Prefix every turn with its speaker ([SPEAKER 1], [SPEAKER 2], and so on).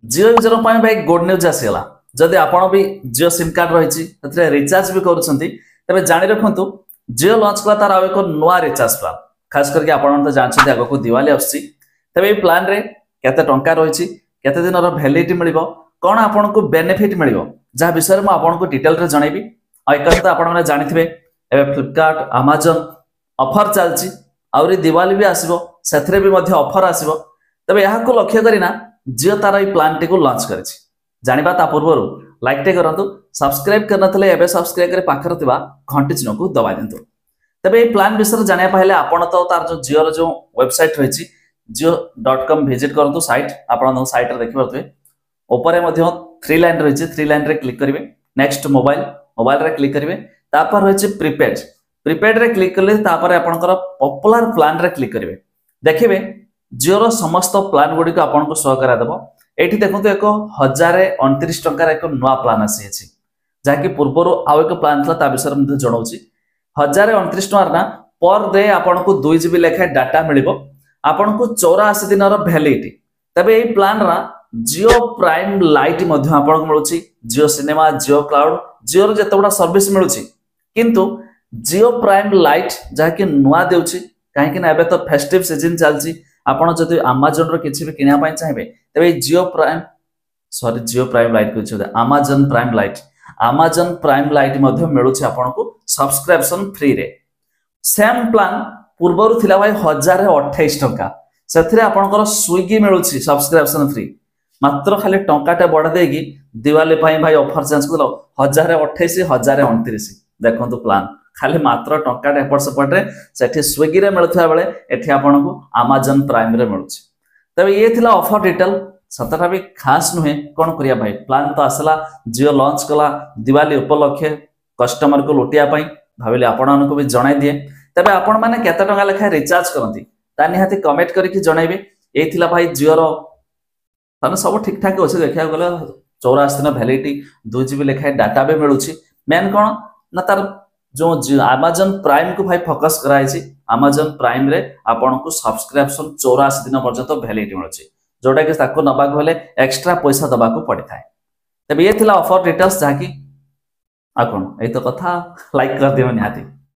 [SPEAKER 1] जियो user भाई good news आसीगला जदि आपण भी जियो सिम कार्ड रही रिचार्ज भी करुँच तेज जाणी रखु जियो लॉन्च कला तार एक नुआ रिचार्ज प्लान खास करके आपण तो जानते आगे को दिवाली आसुची तेज प्लान रे केते टंका रही केते दिन वैलिडिटी मिल कौन आपन को बेनिफिट मिल जहाँ विषय में आपको डिटेल रे जनइबी एक कथा आपने जानी फ्लिपकार्ट अमेजन ऑफर चलती आउरी दिवाली भी आसो से भी ऑफर आसो तेज यहाँ लक्ष्य करना जियो तार ये प्लान टी लॉन्च कर जाना ता पूर्व लाइक टे करूँ सब्सक्राइब करते सब्सक्राइब कर पाखर घंटी चिन्ह को दबा दिंतु तेज ये प्लान विषय जाना पाइले आपड़ तो तार जो जियो जो वेबसाइट रही जियो.com विजिट करूँ सैट आप सैट देखिए ऊपर थ्री लाइन रही थ्री लाइन रे क्लिक करेंगे नेक्स्ट मोबाइल मोबाइल रे क्लिक करेंगे तापर रही प्रीपेड प्रीपेड रे क्लिक कले तापर आपनकर पॉपुलर प्लान रे क्लिक करेंगे देखिए जियो समस्त प्लान गुड़ी को आपको शो करादेव ये देखो एक 1029 टंकार एक नुआ प्लान आसी जहाँकि पूर्वर आउ एक प्लान था विषय में जनाऊँ 1029 टंकार ना पर डे आपको 2 GB लेखाएं डाटा मिल आपन को 84 दिन वैलिडिटी तबे ये प्लान रा जियो प्राइम लाइट आपको मिलूँ जियो सिनेमा जियो क्लाउड जियो जिते सर्विस मिलूँ किंतु जियो प्राइम लाइट जहाँकि नुआ देउछि कहीं तो फेस्टिव सीजन चलती आपड़ जब अमेजन किसी भी किनापी चाहिए तेज जियो प्राइम लाइट को अमेजन प्राइम लाइट मिलूँ आपको सब्सक्रिप्शन फ्री रे सेम प्लान पूर्वर थिला भाई 1028 टंका से आपंकर स्विगी मिलूँ सब्सक्रिप्शन फ्री मात्र खाली टंकाटे बढ़ा देगी दिवाली भाई ऑफर चेंज कर 1028 1029 देखो प्लान खाली मात्र टंकाटे एपट सेपटे से स्विगी रे मिलुवा बेले एठी आपको अमेजन प्राइम रे मिलूँ तबे ये थिला ऑफर डिटेल सतटा भी खास नुहे कौन करिया भाई प्लान तो आसला जियो लॉन्च कला दिवाली उपलक्षे कस्टमर को लुटिया भाविले आपण भी जणाई दिए तबे आपण माने केते टंका लेखा रिचार्ज करती ता निहाती कमेंट करके जनइबे ये थिला भाई जियो रो सब ठीक ठाक अच्छे देखा गले 84 दिन वैलिडिटी 2 GB लेखाएं डाटा भी मिलूँ मेन कौन ना तार जो अमेजन प्राइम को भाई फोकस कराई अमेजन प्राइम रे आपन को सब्सक्रिप्शन 84 दिन पर्यंत वैलिडिटी मिलूँ जोटा कि ताको नबाक हेले एक्स्ट्रा पैसा दबा को पड़ी थाए तबे ये थिला ऑफर डिटेल्स जहाँकि आ कौन ये तो कथा लाइक कर दियो निहाती।